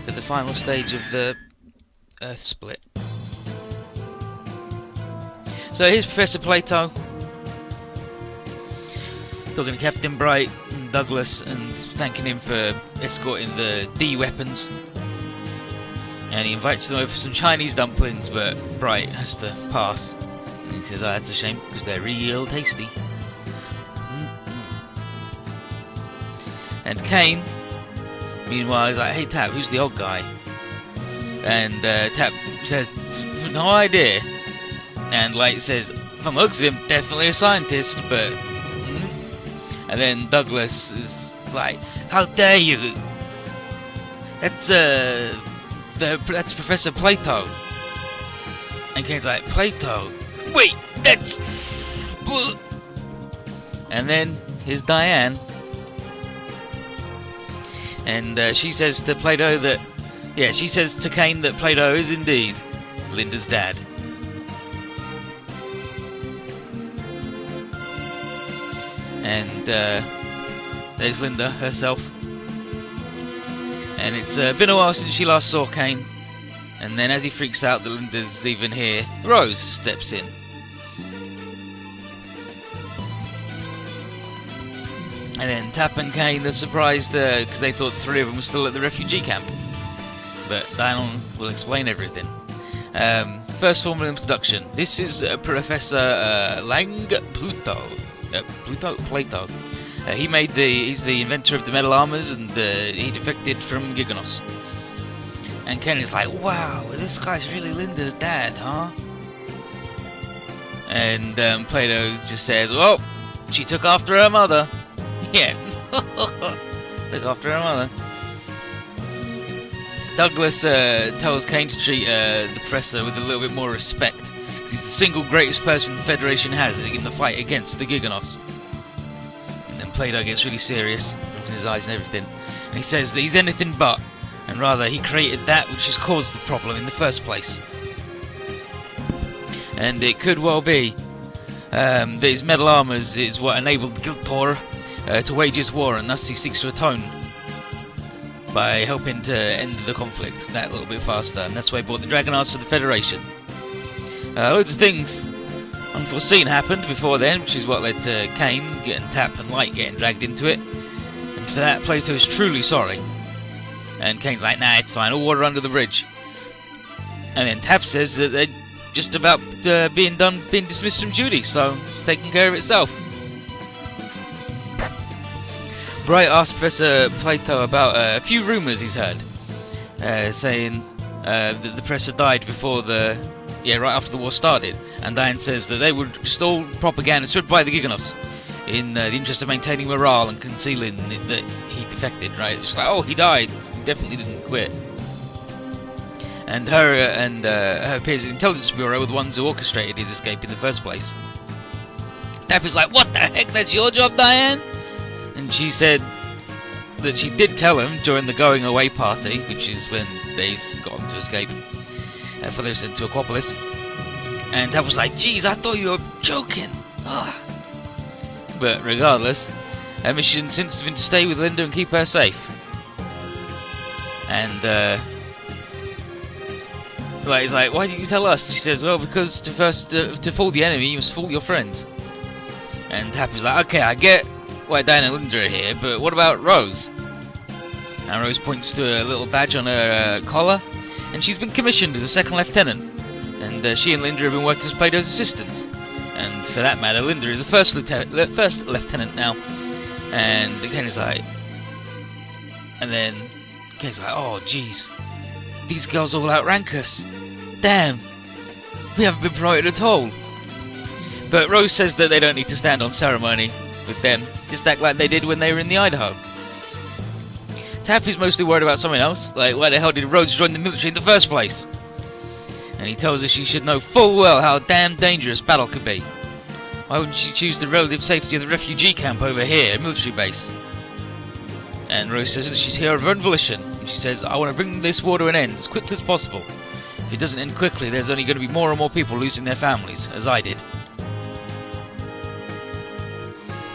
at the final stage of the Earth split. So here's Professor Plato talking to Captain Bright and Douglas and thanking him for escorting the D weapons. And he invites them over for some Chinese dumplings, but Bright has to pass. And he says, oh, that's a shame, because they're real tasty. And Kane, meanwhile, is like, hey Tap, who's the old guy? And Tap says, no idea. And Light says, from the looks of him, definitely a scientist, but... And then Douglas is like, how dare you? That's Professor Plato. And Kane's like, Plato? Wait, that's... And then here's Diane. And she says to Plato that... Yeah, she says to Kane that Plato is indeed Linda's dad. And there's Linda herself. And it's been a while since she last saw Kane. And then as he freaks out that Linda's even here, Rose steps in. And then Tap and Kane are surprised because they thought the three of them were still at the refugee camp. But Diane will explain everything. First formal introduction. This is Professor Lang Plato. He's the inventor of the metal armors, and he defected from Giganos. And Kenny's like, wow, this guy's really Linda's dad, huh? And Plato just says, well, she took after her mother. Yeah, took after her mother. Douglas tells Kane to treat the Professor with a little bit more respect. He's the single greatest person the Federation has in the fight against the Giganos. And then Plato gets really serious, opens his eyes and everything, and he says that he's anything but, and rather he created that which has caused the problem in the first place. And it could well be that his metal armors is what enabled Giltor to wage his war, and thus he seeks to atone by helping to end the conflict that little bit faster, and that's why he brought the Dragonards to the Federation. Loads of things unforeseen happened before then, which is what led to Kane getting Tap and Light getting dragged into it. And for that, Plato is truly sorry. And Kane's like, nah, it's fine, all water under the bridge. And then Tap says that they're just about being dismissed from duty, so it's taking care of itself. Bright asks Professor Plato about a few rumours he's heard, saying that the Professor died before right after the war started, and Diane says that they were just all propaganda spread by the Giganos in the interest of maintaining morale and concealing that he defected, right? It's just like, oh, he died, he definitely didn't quit. And her peers at the Intelligence Bureau were the ones who orchestrated his escape in the first place. Tap is like, what the heck, that's your job, Diane? And she said that she did tell him during the going away party, which is when they got him to escape, before they were sent to Aquapolis. And Tap was like, geez, I thought you were joking. Ugh. But regardless, her mission since has been to stay with Linda and keep her safe. And he's like, why didn't you tell us? And she says, well, because to fool the enemy, you must fool your friends. And Tap is like, okay, I get why Diane and Linda are here, but what about Rose? And Rose points to a little badge on her collar, and she's been commissioned as a second lieutenant. And she and Linda have been working as Plato's assistants. And for that matter, Linda is a first lieutenant now. And Kenny's like... And then Kenny's like, oh, jeez. These girls all outrank us. Damn. We haven't been promoted at all. But Rose says that they don't need to stand on ceremony with them. Just act like they did when they were in the Idaho. Taffy's mostly worried about something else. Like, why the hell did Rose join the military in the first place? And he tells her she should know full well how damn dangerous battle could be. Why wouldn't she choose the relative safety of the refugee camp over here, a military base? And Rose says that she's here of her own volition. And she says, I want to bring this war to an end as quickly as possible. If it doesn't end quickly, there's only going to be more and more people losing their families, as I did.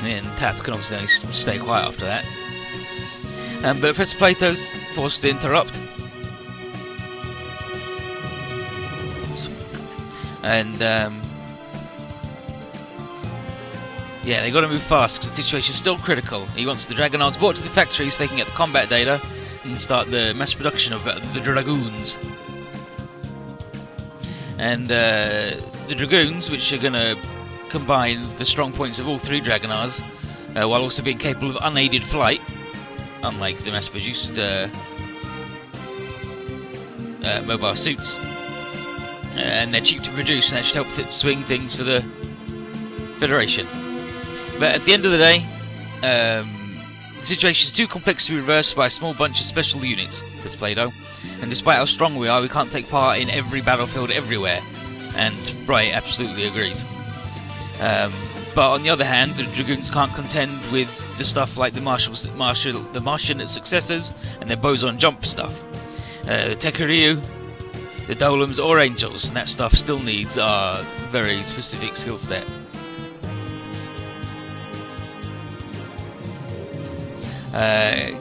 And Tap can obviously only stay quiet after that. But Professor Plato's forced to interrupt. And yeah, they got to move fast because the situation's still critical. He wants the Dragonauts brought to the factory so they can get the combat data and start the mass production of the Dragoons. And the Dragoons, which are going to combine the strong points of all three Dragonars, while also being capable of unaided flight, unlike the mass-produced mobile suits. And they're cheap to produce, and that should help swing things for the Federation. But at the end of the day, the situation is too complex to be reversed by a small bunch of special units, says Plato. And despite how strong we are, we can't take part in every battlefield everywhere. And Bright absolutely agrees. But on the other hand, the Dragoons can't contend with the stuff like the Martian successors and their boson jump stuff. The Tekuryu, the Dolums or Angels, and that stuff still needs our very specific skill set.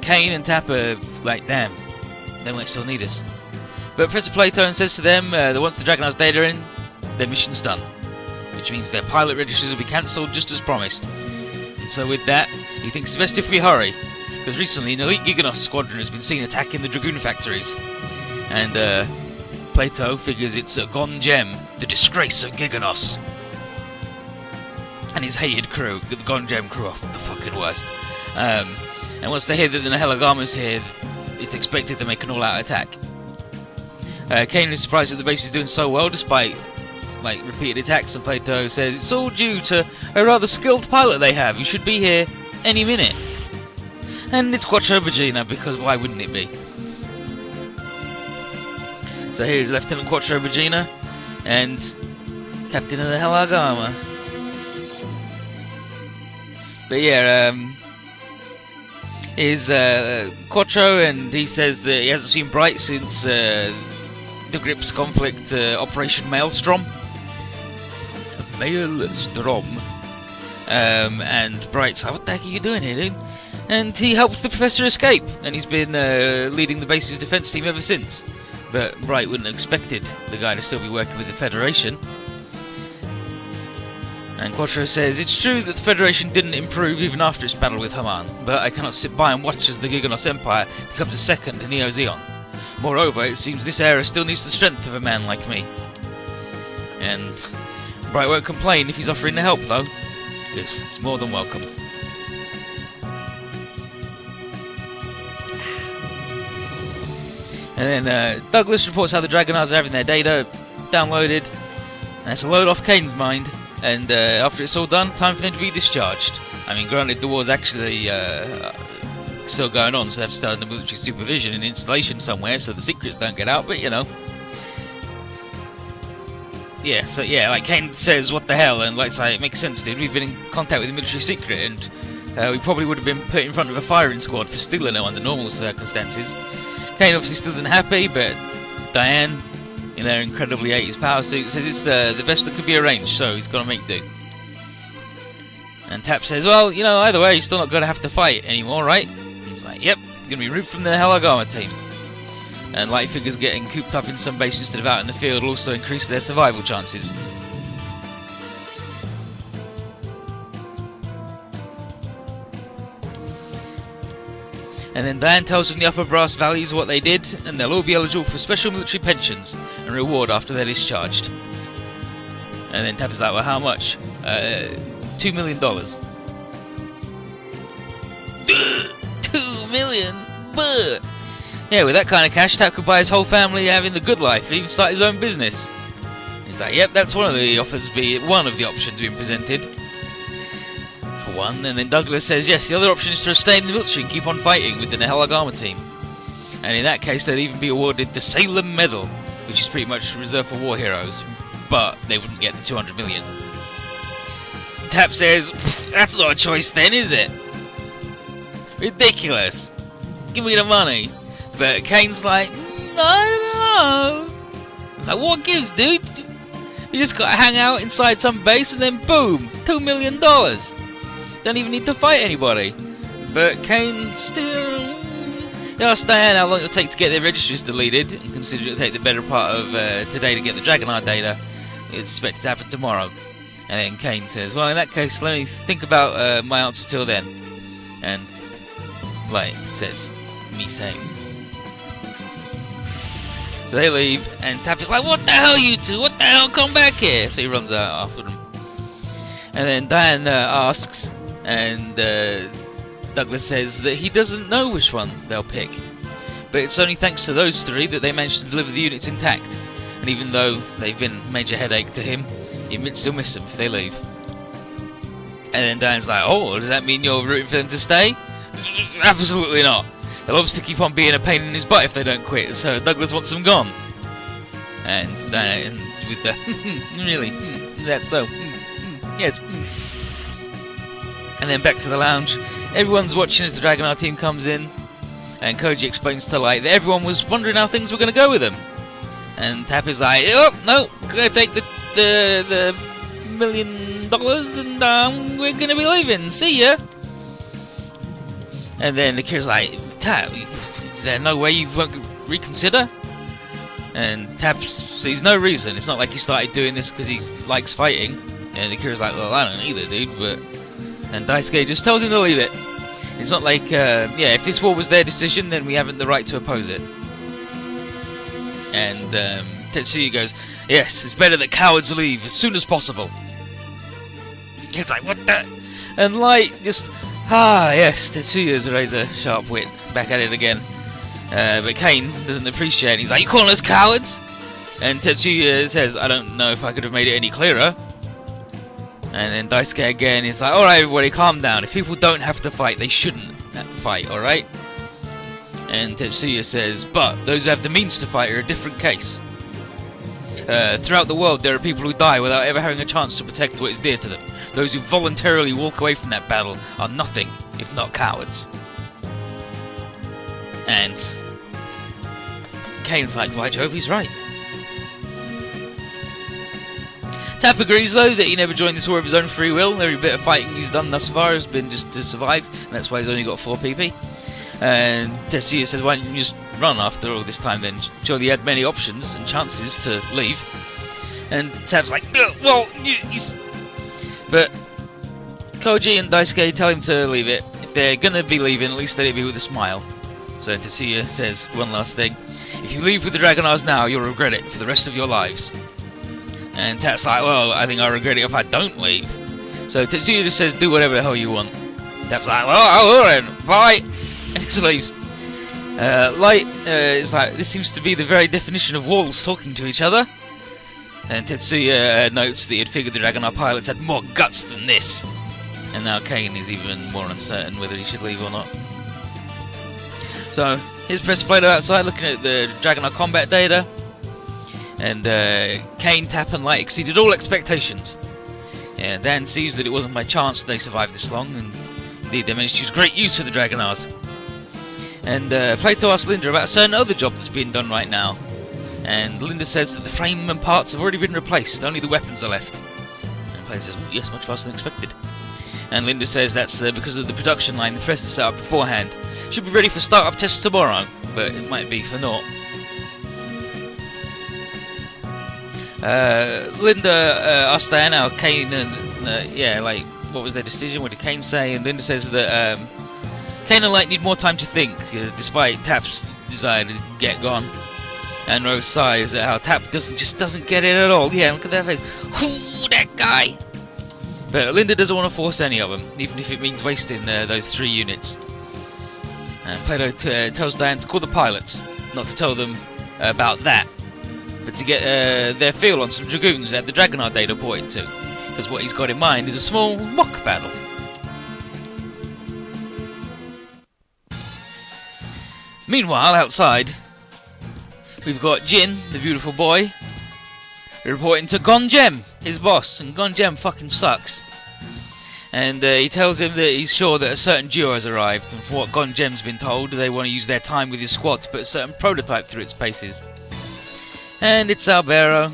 Kane and Tap are like, damn, they might still need us. But Professor Plato says to them that once the Dragonar's data in, their mission's done. Which means their pilot registers will be cancelled just as promised. And so with that, he thinks it's best if we hurry. Because recently an elite Giganos squadron has been seen attacking the Dragoon factories. And Plato figures it's a Gon Gem, the disgrace of Giganos. And his hated crew, the Gon Gem crew, are the fucking worst. And once they hear that the Nahelagama's here, it's expected to make an all-out attack. Kane is surprised that the base is doing so well despite repeated attacks, and Plato says it's all due to a rather skilled pilot they have who should be here any minute. And it's Quattro Bagina, because why wouldn't it be? So here's Lieutenant Quattro Bagina and Captain of the Helagama. But yeah, here's Quattro, and he says that he hasn't seen Bright since the Grips conflict, Operation Maelstrom. Maelstrom. And Bright's like, what the heck are you doing here, dude? And he helped the Professor escape, and he's been leading the base's defense team ever since. But Bright wouldn't have expected the guy to still be working with the Federation. And Quattro says, it's true that the Federation didn't improve even after its battle with Haman, but I cannot sit by and watch as the Giganos Empire becomes a second Neo-Zeon. Moreover, it seems this era still needs the strength of a man like me. And Bright won't complain if he's offering the help, though, because it's more than welcome. And then Douglas reports how the Dragonars are having their data downloaded. And that's a load off Kane's mind. And after it's all done, time for them to be discharged. I mean, granted, the war's actually still going on, so they have to start under military supervision and installation somewhere so the secrets don't get out, but you know. Yeah, so yeah, like Kane says, what the hell, and like say, it makes sense, dude. We've been in contact with the military secret, and we probably would have been put in front of a firing squad for stealing it under normal circumstances. Kane obviously still isn't happy, but Diane, in her incredibly 80s power suit, says it's the best that could be arranged, so he's got to make do. And Tap says, well, you know, either way, you're still not going to have to fight anymore, right? And he's like, yep, you're going to be removed from the Helagama team. And light figures getting cooped up in some base instead of out in the field will also increase their survival chances. And then Diane tells them the upper brass values what they did, and they'll all be eligible for special military pensions and reward after they're discharged. And then Tap is like, well, how much? $2 million. $2 million? Buh! Yeah, with that kind of cash, Tap could buy his whole family having the good life and even start his own business. He's like, yep, that's one of the options being presented. For one, and then Douglas says, yes, the other option is to stay in the military and keep on fighting with the Helagama team. And in that case, they'd even be awarded the Salem Medal, which is pretty much reserved for war heroes, but they wouldn't get the 200 million. Tap says, that's not a choice then, is it? Ridiculous. Give me the money. But Kane's like, I don't know. Like, what gives, dude? You just gotta hang out inside some base and then boom, $2 million. Don't even need to fight anybody. But Kane still... He asked Diane how long it'll take to get their registries deleted, and considering it'll take the better part of today to get the Dragonite data, it's expected to happen tomorrow. And then Kane says, well, in that case, let me think about my answer till then. And Light says, me same. So they leave, and Tap is like, what the hell, you two? What the hell? Come back here! So he runs out after them. And then Diane asks, and Douglas says that he doesn't know which one they'll pick. But it's only thanks to those three that they managed to deliver the units intact. And even though they've been a major headache to him, he admits he'll miss them if they leave. And then Diane's like, oh, does that mean you're rooting for them to stay? Absolutely not. They'll obviously keep on being a pain in his butt if they don't quit, so Douglas wants them gone. And Diane with the, really, that's so, yes. And then back to the lounge. Everyone's watching as the Dragonar team comes in. And Koji explains to Light that everyone was wondering how things were going to go with them. And Tap is like, oh, no, gonna take the $1 million and we're going to be leaving. See ya. And then the kid's like, Tap, is there no way you won't reconsider? And Tap sees no reason. It's not like he started doing this because he likes fighting. And the kid's like, well, I don't either, dude. But and Daisuke just tells him to leave it. It's not like, yeah, if this war was their decision, then we haven't the right to oppose it. And Tetsuya goes, yes, it's better that cowards leave as soon as possible. It's like, what the? And Light just, yes, Tetsuya's razor-sharp wit. Back at it again. But Kane doesn't appreciate it. He's like, you calling us cowards? And Tetsuya says, I don't know if I could have made it any clearer. And then Daisuke again is like, alright everybody, calm down. If people don't have to fight, they shouldn't fight, alright? And Tetsuya says, but those who have the means to fight are a different case. Throughout the world, there are people who die without ever having a chance to protect what is dear to them. Those who voluntarily walk away from that battle are nothing if not cowards. And Kane's like, by Jove, he's right. Tap agrees, though, that he never joined this war of his own free will. Every bit of fighting he's done thus far has been just to survive, and that's why he's only got 4 PP. And Tetsuya says, why don't you just run after all this time then? Surely you had many options and chances to leave. And Tap's like, well, but Koji and Daisuke tell him to leave it. If they're gonna be leaving, at least let it be with a smile. So Tetsuya says one last thing. If you leave with the Dragonars now, you'll regret it for the rest of your lives. And Tap's like, well, I think I'll regret it if I don't leave. So Tetsuya just says, do whatever the hell you want. Tap's like, well, alright, bye. And he just leaves. Light is like, this seems to be the very definition of walls talking to each other. And Tetsuya notes that he had figured the Dragonar pilots had more guts than this. And now Kane is even more uncertain whether he should leave or not. So, here's Professor Plato outside looking at the Dragonar combat data. And Kane, Tap and Light exceeded all expectations. Yeah, Dan sees that it wasn't by chance they survived this long, and indeed they managed to use great use of the Dragonars. And Plato asks Linda about a certain other job that's being done right now. And Linda says that the frame and parts have already been replaced, only the weapons are left. And Plato says, yes, much faster than expected. And Linda says that's because of the production line the Professor set up beforehand. Should be ready for start-up tests tomorrow, but it might be for naught. Linda asks Diana how Kane and, what was their decision? What did Kane say? And Linda says that Kane and Light need more time to think, despite Tap's desire to get gone. And Rose sighs at how Tap just doesn't get it at all. Yeah, look at that face. Ooh, that guy! But Linda doesn't want to force any of them, even if it means wasting those 3 units. And Plato tells Diane to call the pilots, not to tell them about that, but to get their feel on some Dragoons that the Dragonar data pointed to, because what he's got in mind is a small mock battle. Meanwhile, outside, we've got Jin, the beautiful boy, reporting to Gonjem, his boss, and Gonjem fucking sucks. And he tells him that he's sure that a certain duo has arrived, and from what Gonjem's been told, they want to use their time with his squad to put a certain prototype through its paces. And it's Albero,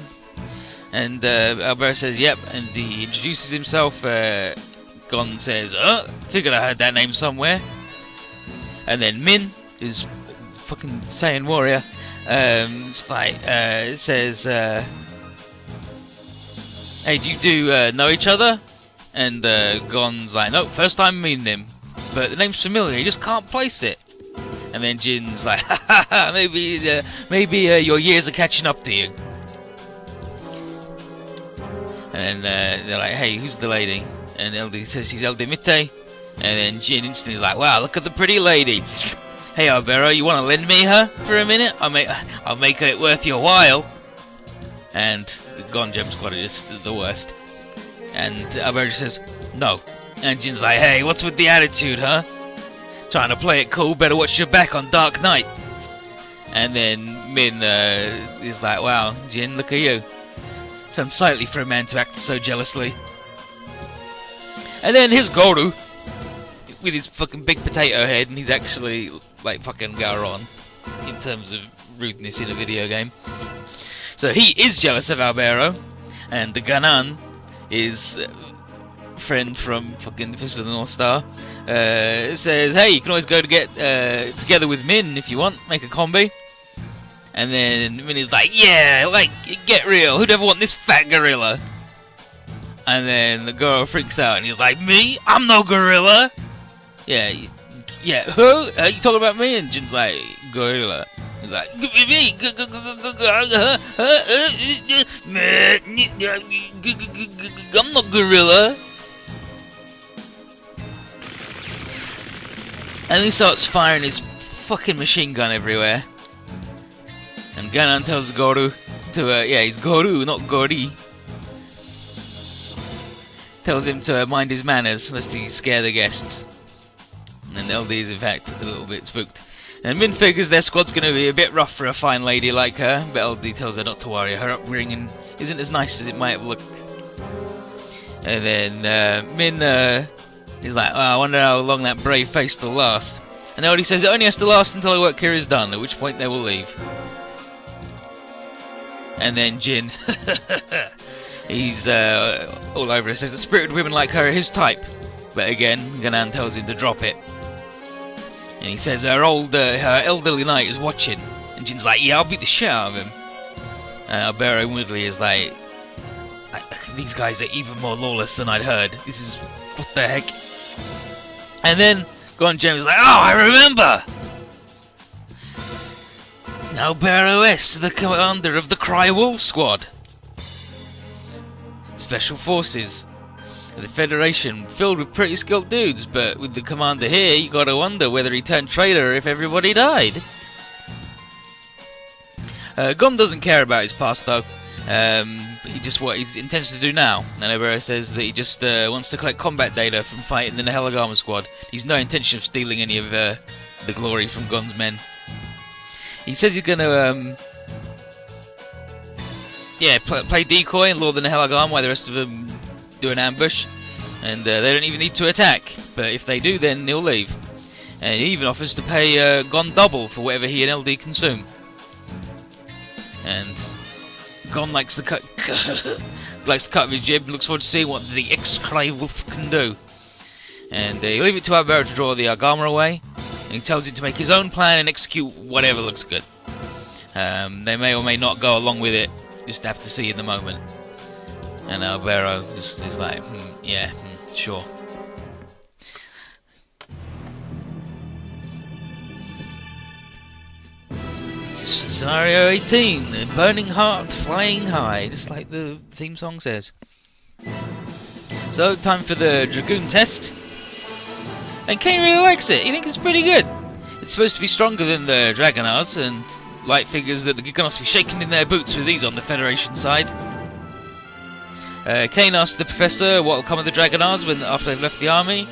and Albero says, yep, and he introduces himself. Gon says, figured I heard that name somewhere. And then Min is fucking Saiyan warrior. It says, hey, do you know each other? And Gon's like, nope, first time meeting him. But the name's familiar, he just can't place it. And then Jin's like, ha ha ha, maybe your years are catching up to you. And they're like, hey, who's the lady? And LD says she's LD Mitte. And then Jin instantly is like, wow, look at the pretty lady. Hey, Albero, you want to lend me her for a minute? I'll make it worth your while. And the Gon Gem Squad are just the worst. And Albero says, no. And Jin's like, hey, what's with the attitude, huh? Trying to play it cool, better watch your back on Dark Knight. And then Min is like, wow, Jin, look at you. It's unsightly for a man to act so jealously. And then here's Goru with his fucking big potato head, and he's actually like fucking Garon in terms of rudeness in a video game. So he is jealous of Albero, and the Ganan is friend from fucking Fist of the North Star. Says, hey, you can always go to get together with Min if you want, make a combi. And then Min is like, yeah, like, get real, who'd ever want this fat gorilla? And then the girl freaks out and he's like, me? I'm no gorilla! Yeah, who? You talking about me? And Jin's like, gorilla. He's like, me? I'm not gorilla. And he starts firing his fucking machine gun everywhere. And Ganon tells Goru to, yeah, he's Goru, not Gori. Tells him to mind his manners, lest he scare the guests. And LD is, in fact, a little bit spooked. And Min figures their squad's going to be a bit rough for a fine lady like her, but LD tells her not to worry, her upbringing isn't as nice as it might look. And then Min is like, oh, I wonder how long that brave face will last. And LD says it only has to last until the work here is done, at which point they will leave. And then Jin, he's all over it, says that spirited women like her are his type. But again, Ganon tells him to drop it. And he says her elderly knight is watching. And Jin's like, yeah, I'll beat the shit out of him. And Albero Woodley is like, these guys are even more lawless than I'd heard. This is, what the heck? And then Gon Gem is like, oh, I remember! Albero S, the commander of the Cry Wolf Squad. Special Forces. The Federation, filled with pretty skilled dudes, but with the commander here, you gotta wonder whether he turned traitor if everybody died. Gon doesn't care about his past though. He just what he intends to do now. And Albero says that he just wants to collect combat data from fighting in the Helagama squad. He's no intention of stealing any of the glory from Gon's men. He says he's gonna play decoy and lure them to Helagama while the rest of them do an ambush, and they don't even need to attack, but if they do then they'll leave. And he even offers to pay Gon double for whatever he and LD consume. And Gon likes the cut of his jib and looks forward to seeing what the ex-Cry Wolf can do. And he'll leave it to Albero to draw the Agama away, and he tells him to make his own plan and execute whatever looks good. They may or may not go along with it, just have to see in the moment. And Albero just is like, sure. Scenario 18, the Burning Heart Flying High, just like the theme song says. So, time for the Dragoon test. And Kane really likes it, he thinks it's pretty good. It's supposed to be stronger than the Dragonars, and Light figures that the Giganos be shaking in their boots with these on the Federation side. Kane asks the Professor what will come of the Dragonars after they've left the army,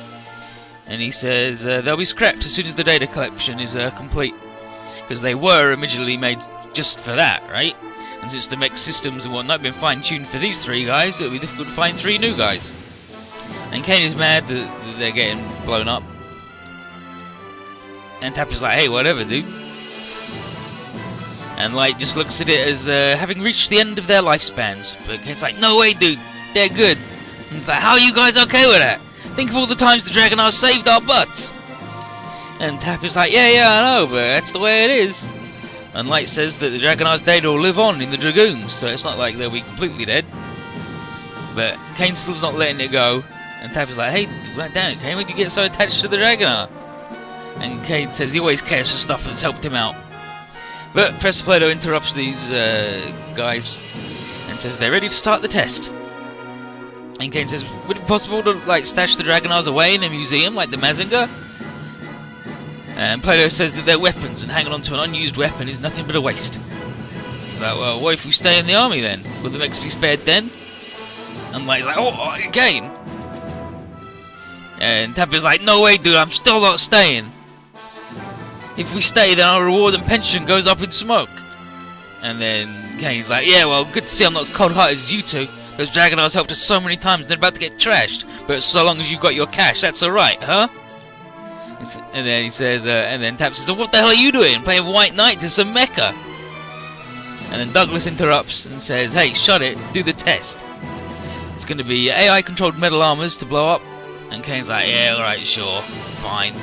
and he says they'll be scrapped as soon as the data collection is complete, because they were originally made just for that, right? And since the mech systems and whatnot have been fine-tuned for these three guys, it'll be difficult to find three new guys. And Kane is mad that they're getting blown up, and Tapper's like, hey, whatever, dude. And Light just looks at it as having reached the end of their lifespans. But Kane's like, no way, dude, they're good. And he's like, how are you guys okay with that? Think of all the times the Dragonars saved our butts. And Tapper's like, yeah, I know, but that's the way it is. And Light says that the Dragonars' data will live on in the Dragoons, so it's not like they'll be completely dead. But Kane still's not letting it go, and Tab is like, hey, damn it, Kane, why'd you get so attached to the Dragonar? And Kane says he always cares for stuff that's helped him out. But Professor Plato interrupts these guys and says they're ready to start the test. And Kane says, would it be possible to like stash the Dragonars away in a museum like the Mazinger? And Plato says that they're weapons, and hanging on to an unused weapon is nothing but a waste. He's like, well, what if we stay in the army then? Will the mechs be spared then? And like, he's like, oh, Kane. And Tampa's like, no way, dude, I'm still not staying. If we stay, then our reward and pension goes up in smoke. And then Kane's like, yeah, well, good to see I'm not as cold-hearted as you two. Those Dragonars helped us so many times, they're about to get trashed. But so long as you've got your cash, that's alright, huh? And then he says, and then Tap says, what the hell are you doing? Playing White Knight to some mecha? And then Douglas interrupts and says, hey, shut it, do the test. It's going to be AI-controlled metal armors to blow up. And Kane's like, yeah, alright, sure, fine.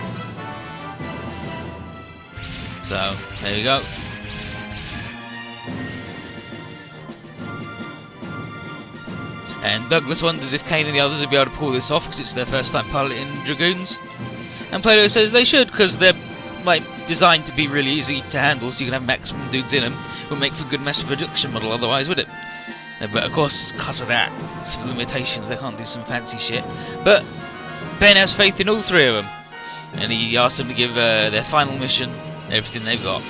So, there we go. And Douglas wonders if Kane and the others will be able to pull this off because it's their first time piloting Dragoons. And Plato says they should because they're like designed to be really easy to handle, so you can have maximum dudes in them. Will make for a good mass production model otherwise, would it? But of course, because of that, some limitations, they can't do some fancy shit. But Ben has faith in all three of them, and he asks them to give their final mission everything they've got.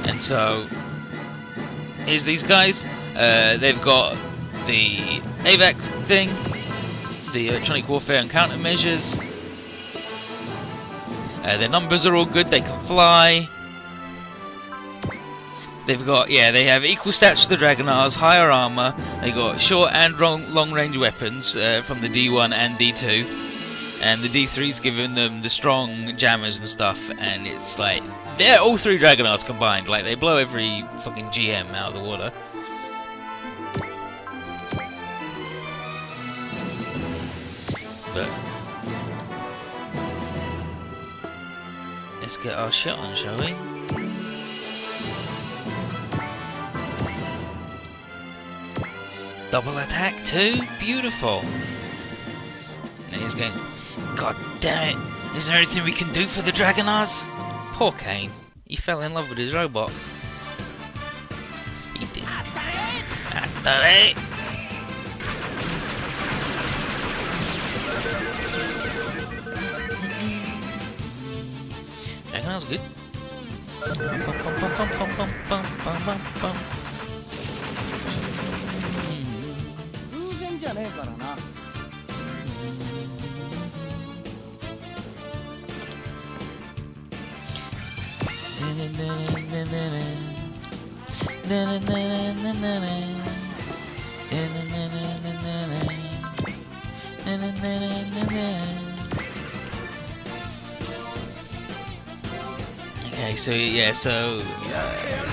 And so, here's these guys. They've got the AVAC thing, the electronic warfare and countermeasures. Their numbers are all good, they can fly. They've got, yeah, they have equal stats to the Dragonars, higher armor. They got short and long range weapons from the D1 and D2. And the D3's giving them the strong jammers and stuff. And it's like, they're all three Dragonars combined. Like, they blow every fucking GM out of the water. But let's get our shit on, shall we? Double attack too? Beautiful. And he's going, God damn it, is there anything we can do for the Dragonars? Poor Kane. He fell in love with his robot. He did. Atare! Dragonar's good. Okay, so yeah,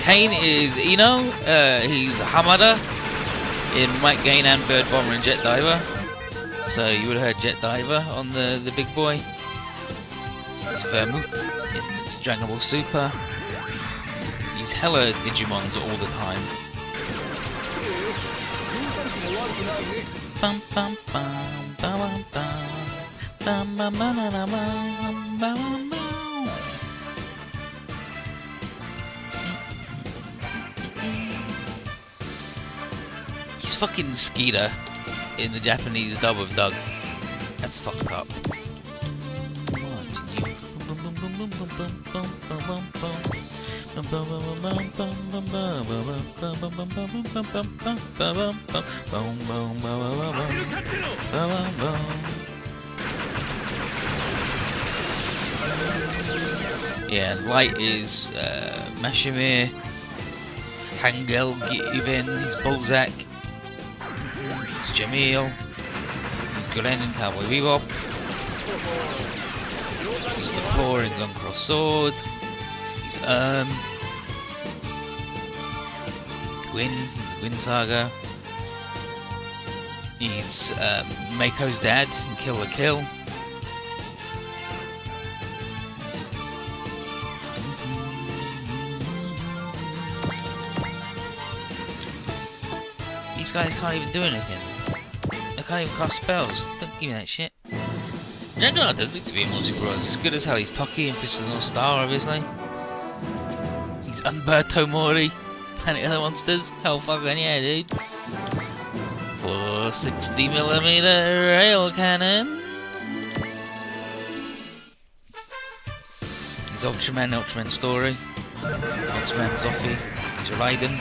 Kane is Eno, he's Hamada in Mike Gain and Bird Bomber and Jet Diver. So you would have heard Jet Diver on the big boy. It's Vermouth, it's Dragon Ball Super. He's hella Digimons all the time. Bum bum bum bum bum bum bum bum. He's fucking Skeeter in the Japanese dub of Doug. That's fucked up. Yeah, Light is Mashimir, Hangel Given, he's Bolzak, it's Jamil, he's Gulen in Cowboy Bebop, he's the Claw in Gun Cross Sword, he's he's Gwyn in the Gwyn Saga, he's Mako's dad in Kill la Kill. these guys can't even do anything. They can't even cast spells. Don't give me that shit. Juggernaut does need to be in Monster Bros. He's good as hell. He's Toki and Fist of the North Star, obviously. He's Umberto Mori. Planet of the Monsters. Hell fucking yeah, dude. 460mm rail cannon. He's Ultraman Story. Ultraman Zoffy. He's Raiden.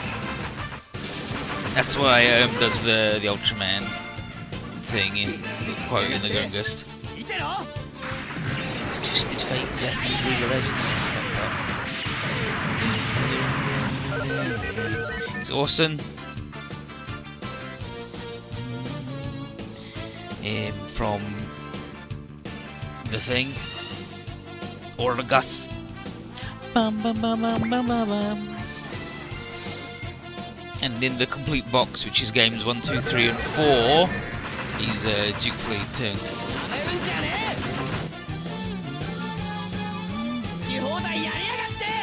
That's why does the Ultraman thing in the quote in the Gungust. It's Twisted Fate, Japanese League of Legends. That's fucked up. He's awesome. From the thing. Orgas. Bum bum bum bum bum bum bum. And in the complete box, which is games 1, 2, 3, and 4, he's Duke Fleet too.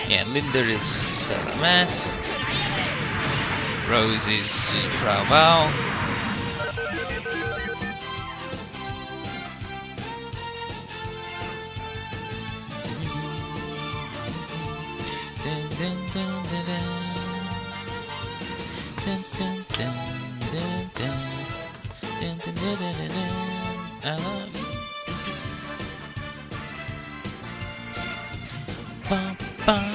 Yeah, Linda is Sarah Mass. Rose is Frau Bao. I love you. Bum, bum.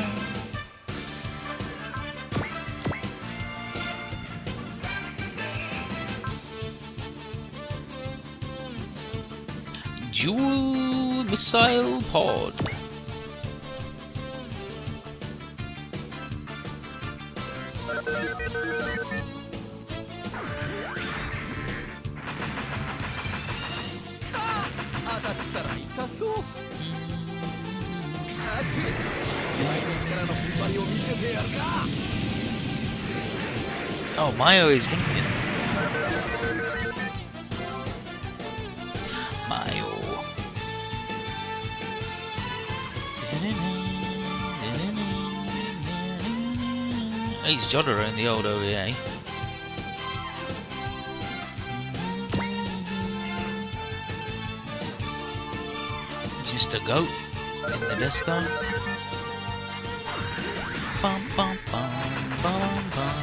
Dual missile pod. Oh, Mayo is Hinkin. Mayo. He's Jotaro in the old OVA. He's Mr. Goat in the disco. Bum bum bum bum bum.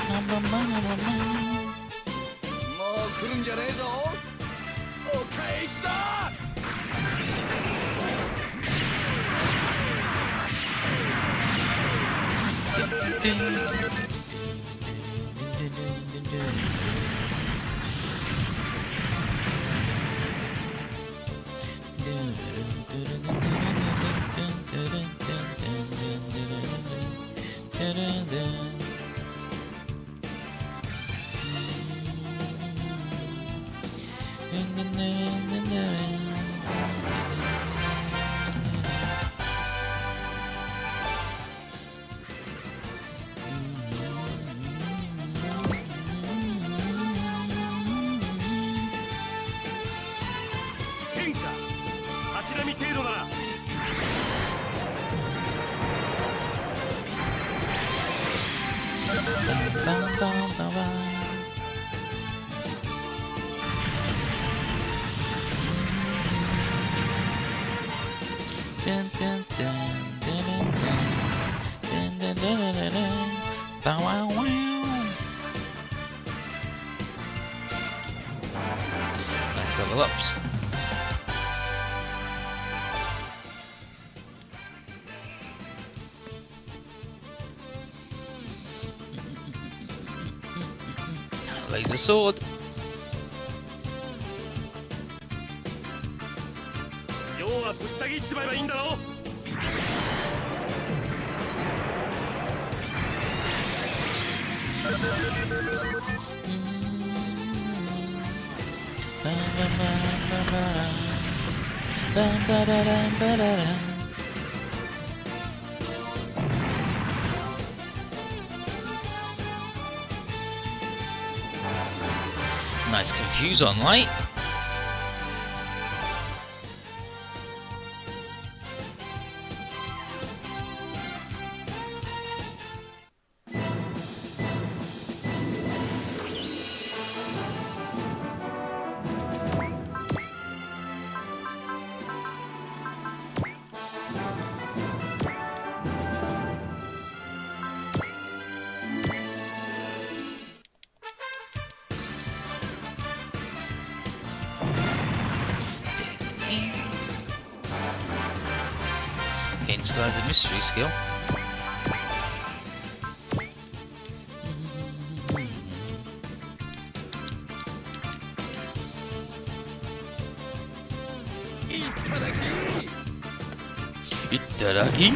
Bum bum bum bum bum. Nice level ups. Laser sword. Nice confuse on light. Kane still has a mystery skill. Itadaki.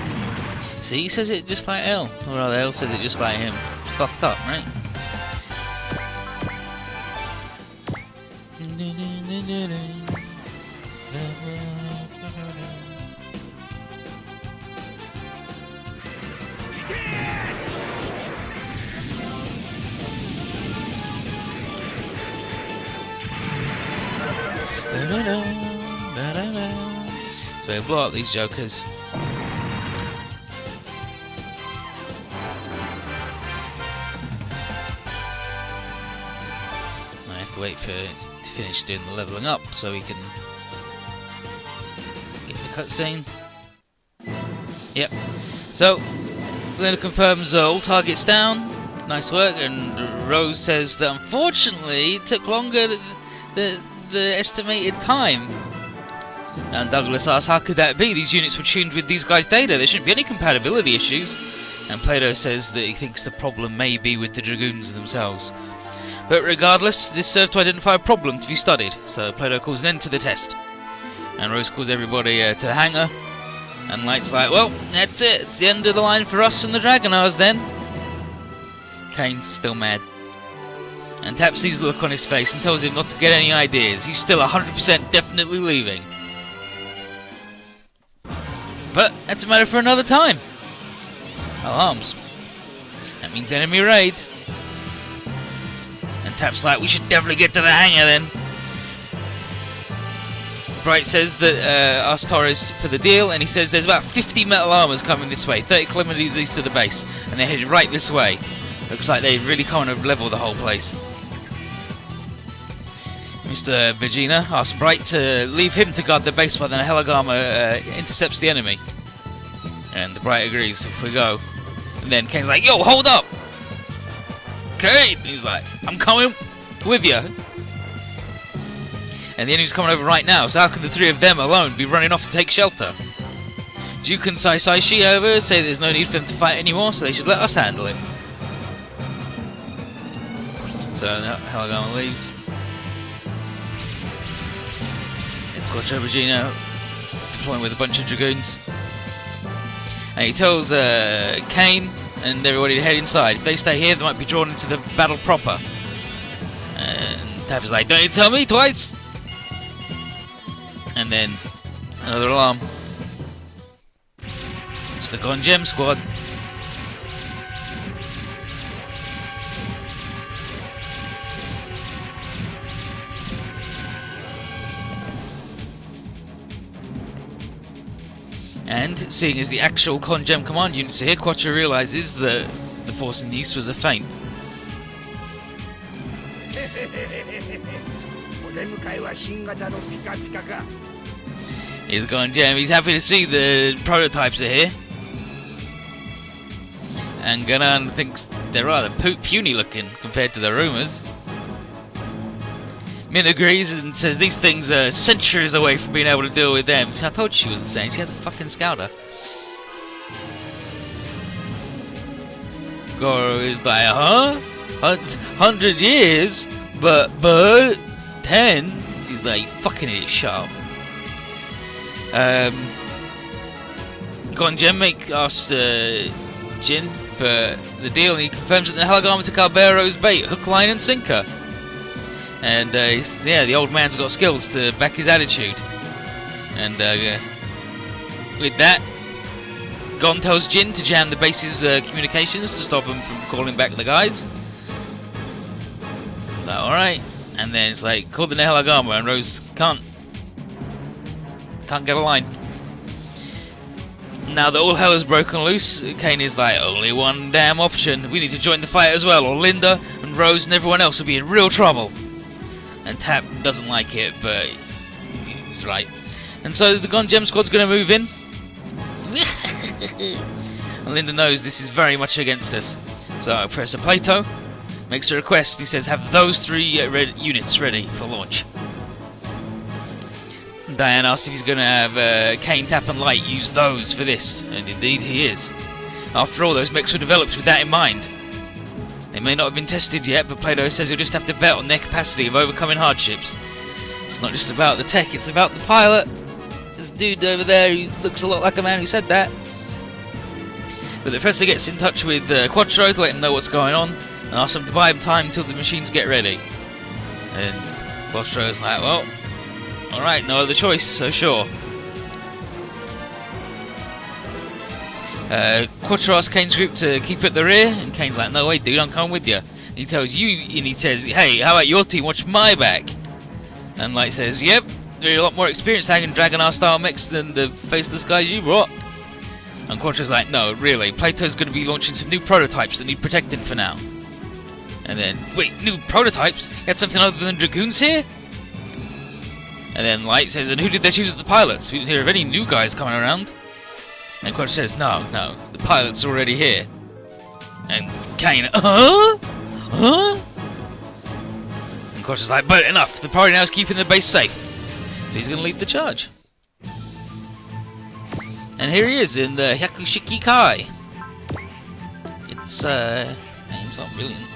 See, he says it just like L. Or rather, L says it just like him. It's fucked up, right? So we blow up these jokers. I have to wait for it to finish doing the leveling up so we can get the cutscene. Yep. So Linda confirms all targets down. Nice work. And Rose says that unfortunately it took longer than the estimated time. And Douglas asks, how could that be? These units were tuned with these guys' data. There shouldn't be any compatibility issues. And Plato says that he thinks the problem may be with the Dragoons themselves. But regardless, this served to identify a problem to be studied. So Plato calls an end to the test. And Rose calls everybody to the hangar. And Light's like, well, that's it. It's the end of the line for us and the Dragonars then. Kane, still mad. And Tap sees the look on his face and tells him not to get any ideas. He's still 100% definitely leaving. But that's a matter for another time. Alarms. That means enemy raid. And Tap's like, we should definitely get to the hangar then. Bright says that asked Torres for the deal, and he says there's about 50 metal armors coming this way, 30 kilometers east of the base, and they're headed right this way. Looks like they really kind of level the whole place. Mr. Vegina asks Bright to leave him to guard the base while the Helagama intercepts the enemy. And Bright agrees, off we go. And then Kane's like, yo, hold up! Kane! He's like, I'm coming with you. And the enemy's coming over right now, so how can the three of them alone be running off to take shelter? Duke and Saisaishi, however, say there's no need for them to fight anymore, so they should let us handle it. So Helagama leaves. Quattro Regina deploying with a bunch of Dragoons. And he tells Kane and everybody to head inside. If they stay here, they might be drawn into the battle proper. And Tap is like, don't you tell me twice! And then another alarm. It's the Gon Gem squad. And, seeing as the actual Con Gem command units are here, Quattro realises that the force in use was a feint. Here's the Con Gem. He's happy to see the prototypes are here. And Ganan thinks they're rather puny looking compared to the rumours. Min agrees and says these things are centuries away from being able to deal with them. See, I told you she was insane. She has a fucking scouter. Goro is like, huh? 100 years? But 10? She's like, fucking idiot, shut up. Gon Gem asks Jin for the deal, and he confirms that the Helagama took Albero's bait, hook, line and sinker. And yeah, the old man's got skills to back his attitude. And with that, Gon tells Jin to jam the base's communications to stop him from calling back the guys. Like, alright. And then it's like, call the Helagama, and Rose can't get a line. Now that all hell is broken loose, Kane is like, only one damn option. We need to join the fight as well, or Linda and Rose and everyone else will be in real trouble. And Tap doesn't like it, but he's right. And so the Gon Gem squad's going to move in. And Linda knows this is very much against us. So Professor Plato makes a request. He says, have those three units ready for launch. Diane asks if he's going to have Kane, Tap and Light use those for this, and indeed he is. After all, those mechs were developed with that in mind. They may not have been tested yet, but Plato says you'll just have to bet on their capacity of overcoming hardships. It's not just about the tech, it's about the pilot. This dude over there who looks a lot like a man who said that. But the professor gets in touch with Quattro to let him know what's going on, and asks him to buy him time until the machines get ready. And Quattro's like, well, alright, no other choice, so sure. Quattro asks Kane's group to keep at the rear, and Kane's like, no wait dude, I'm coming with you. And he tells you, and he says, hey, how about your team watch my back? And Light says, yep, they're a lot more experienced hanging Dragonar style mechs than the faceless guys you brought. And Quattro's like, no, really, Plato's going to be launching some new prototypes that need protecting for now. And then, wait, new prototypes? You had something other than Dragoons here? And then Light says, and who did they choose as the pilots? We didn't hear of any new guys coming around. And Quatro says, no, the pilot's already here. And Kane, huh? And Quattro's like, but enough, the priority now is keeping the base safe. So he's going to lead the charge. And here he is in the Hyakushiki Kai. It's not brilliant.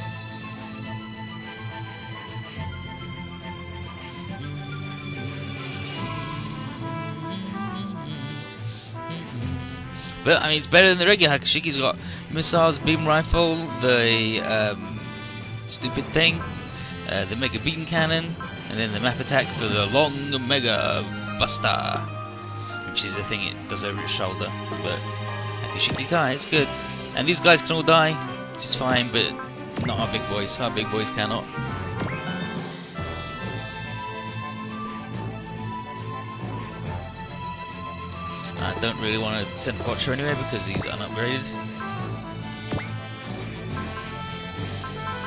But I mean, it's better than the regular Hakushiki. He's got missiles, beam rifle, the stupid thing, the mega beam cannon, and then the map attack for the long mega buster, which is a thing it does over his shoulder. But Hakushiki Kai, it's good. And these guys can all die, which is fine, but not our big boys. Our big boys cannot. I don't really want to send Quattro anyway because he's unupgraded.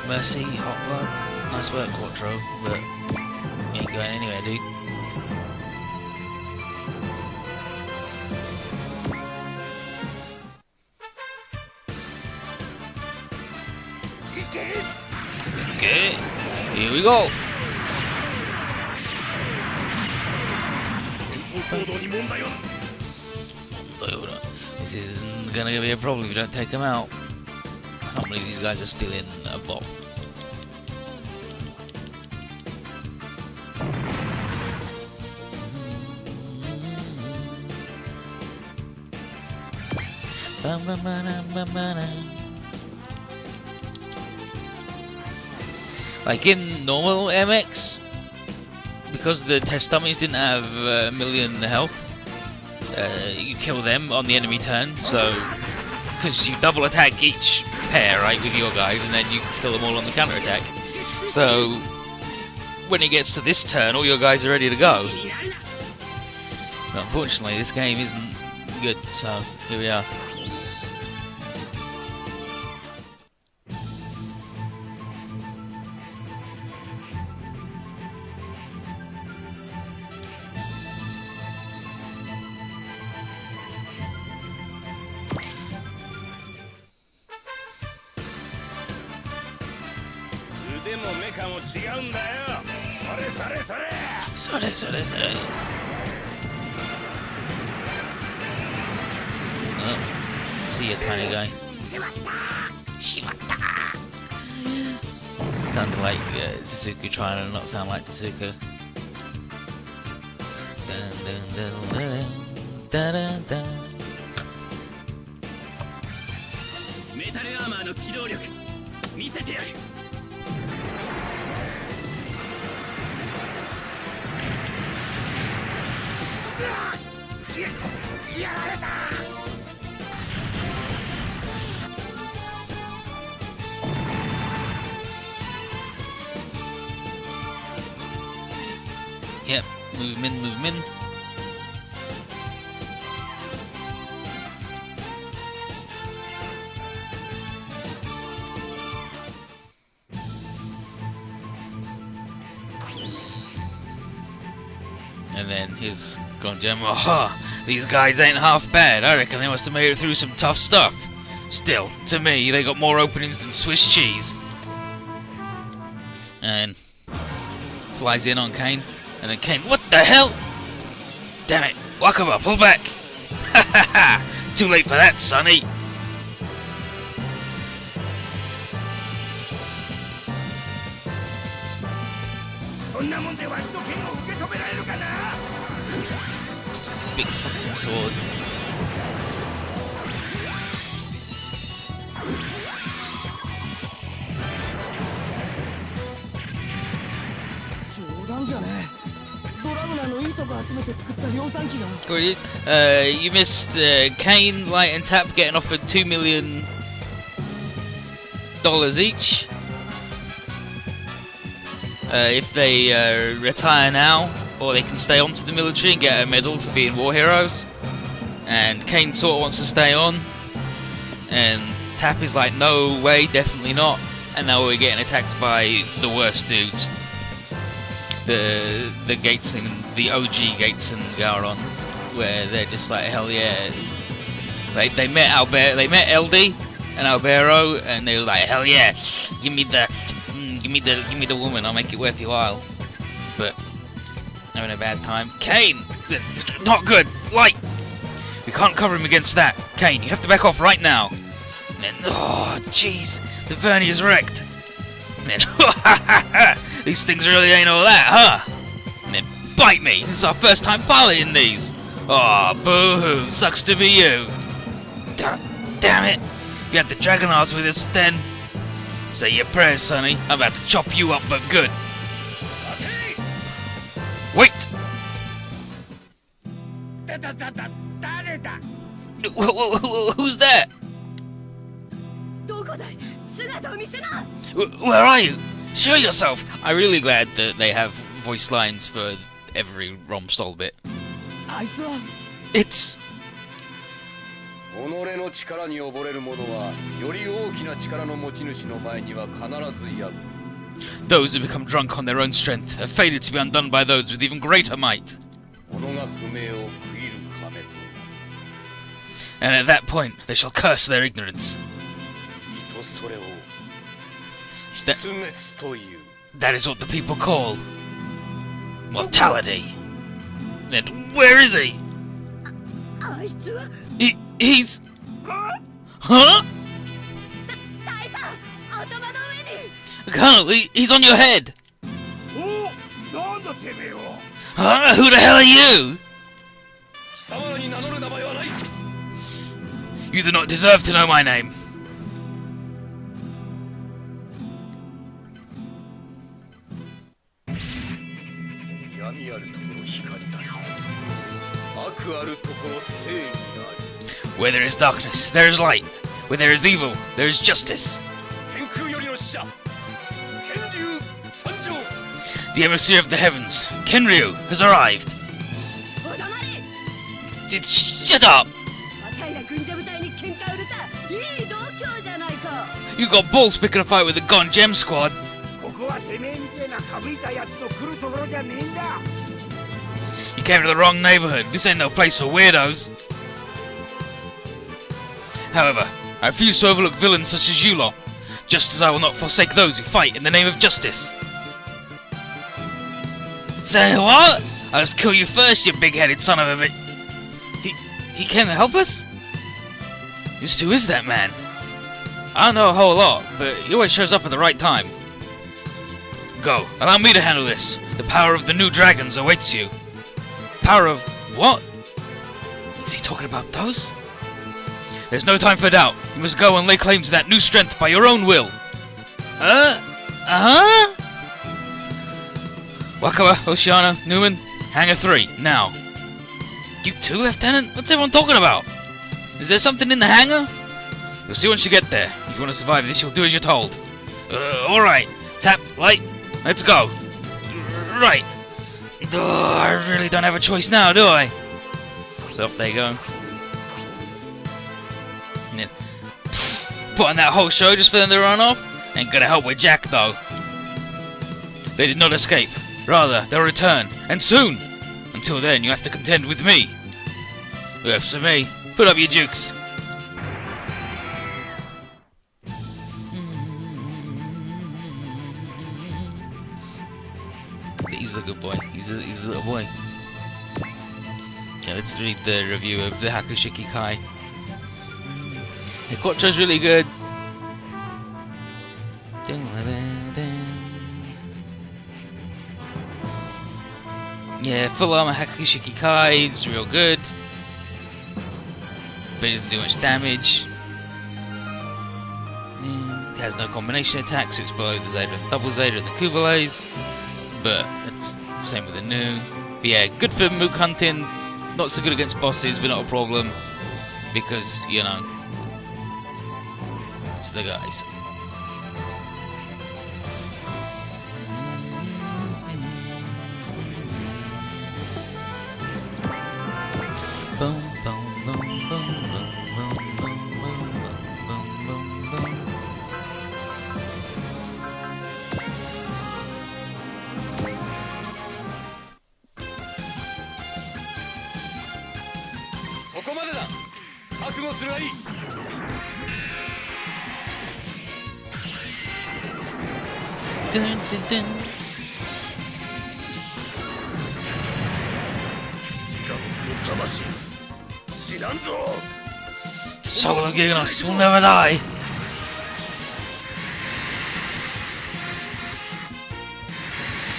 Mercy, Hot Blood, nice work Quattro, but you ain't going anywhere, dude. Okay, here we go. This isn't gonna be a problem if you don't take them out. I can't believe these guys are still in a vault. Like in normal MX, because the test dummies didn't have a million health, you kill them on the enemy turn, so because you double attack each pair, right, with your guys, and then you kill them all on the counter attack. So when it gets to this turn, all your guys are ready to go. But unfortunately, this game isn't good, so here we are. Oh, see you, tiny guy. Sounded like Tasuku trying to not sound like Tasuku. Dun, dun, dun, dun, dun, dun, dun. Yep, move him in, move him in. And then here's Gonjam. Aha! These guys ain't half bad. I reckon they must have made it through some tough stuff. Still, to me, they got more openings than Swiss cheese. And flies in on Kane. And then Kane, what the hell? Damn it! Wakaba, pull back! Ha ha ha! Too late for that, Sonny! It's a big fucking sword. You missed Kane, Light, and Tap getting offered $2 million each if they retire now, or they can stay on to the military and get a medal for being war heroes. And Kane sort of wants to stay on, and Tap is like, no way, definitely not. And now we're getting attacked by the worst dudes. The Gates thing, the OG Gates and Garon, where they're just like, hell yeah. They met LD and Albero, and they were like, hell yeah, give me the woman, I'll make it worth your while. But having a bad time. Kane, not good. Light, we can't cover him against that. Kane, you have to back off right now. And then, oh jeez, the Vernier's wrecked. And then, these things really ain't all that, huh? And then, bite me! This is our first time piloting these! Aw, boo-hoo, sucks to be you! Damn it! If you had the Dragonards with us, then... Say your prayers, Sonny. I'm about to chop you up, but good. Wait! Who's that? Where are you? Show yourself! I'm really glad that they have voice lines for every ROM style bit. It's... Those who become drunk on their own strength are fated to be undone by those with even greater might. And at that point, they shall curse their ignorance. That is what the people call mortality. And where is he? He's... Huh? Colonel, he's on your head. Huh? Who the hell are you? You do not deserve to know my name. Where there is darkness, there is light. Where there is evil, there is justice. The emissary of the heavens, Kenryu, has arrived. Shut up! You got balls picking a fight with the Gon Gem Squad. You came to the wrong neighborhood. This ain't no place for weirdos. However, I refuse to overlook villains such as you lot, just as I will not forsake those who fight in the name of justice. Say what? I'll just kill you first, you big-headed son of a bitch. He came to help us? Just who is that man? I don't know a whole lot, but he always shows up at the right time. Go. Allow me to handle this. The power of the new dragons awaits you. Power of... what? Is he talking about those? There's no time for doubt. You must go and lay claim to that new strength by your own will. Wakaba, Oceana, Newman, Hangar 3, now. You too, Lieutenant? What's everyone talking about? Is there something in the hangar? You'll see once you get there. If you want to survive this, you'll do as you're told. Alright. Tap, light, let's go. Right. I really don't have a choice now, do I? So off they go. Put on that whole show just for them to run off? Ain't gonna help with Jack, though. They did not escape. Rather, they'll return, and soon. Until then, you have to contend with me. As for me, put up your jukes. He's the good boy. He's the little boy. Okay, let's read the review of the Hakushiki Kai. The Quattro's really good. Yeah, full armor Hakushiki Kai is real good. But it doesn't do much damage. It has no combination attack, so it's below the Zeta and double Zeta and the Kubalays. But it's the same with the new. But yeah, good for mook hunting. Not so good against bosses, but not a problem. Because, you know, it's the guys. Boom, boom, boom, boom, boom, boom, boom, boom, boom, boom. そこまでだ。覚悟するがいい。Dun, dun, dun. 魂知らんぞ。 Soul of Genos will never die.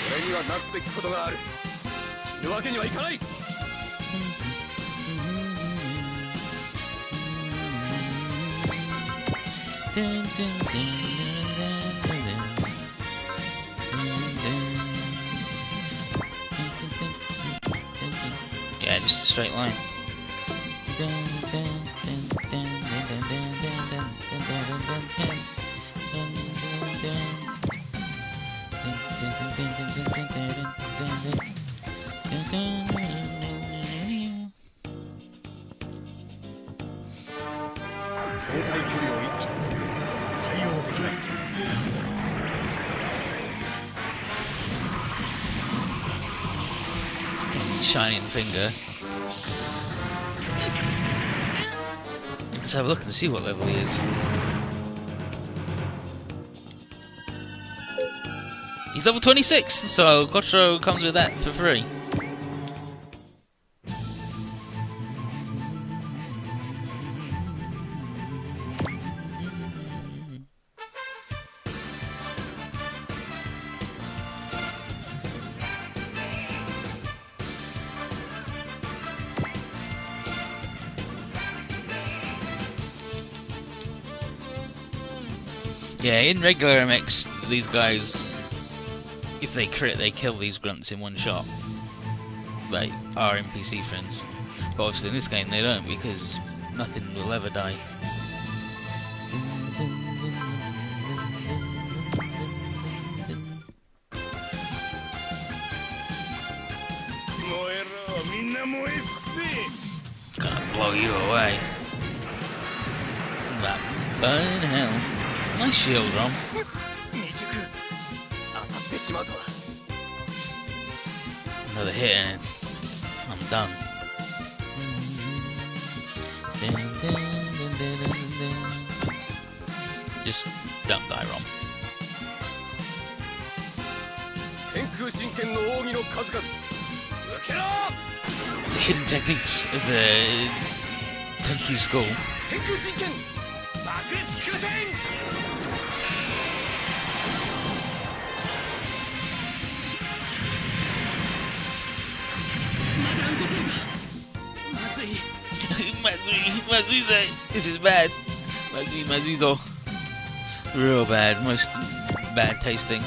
俺にはなすべきことがある。死ぬわけにはいかない。 Yeah, just a straight line. Fucking shining finger. Let's have a look and see what level he is. He's level 26, so Quattro comes with that for free. Yeah, in regular MX, these guys, if they crit, they kill these grunts in one shot. Like our NPC friends. But obviously in this game they don't, because nothing will ever die. Gonna blow you away. That burning hell. Nice shield, Rom. Another hit and I'm done. Just don't die, Rom. The hidden techniques of the Tenkyu school. Mazui, this is bad. Mazuizo. Real bad, most bad tasting.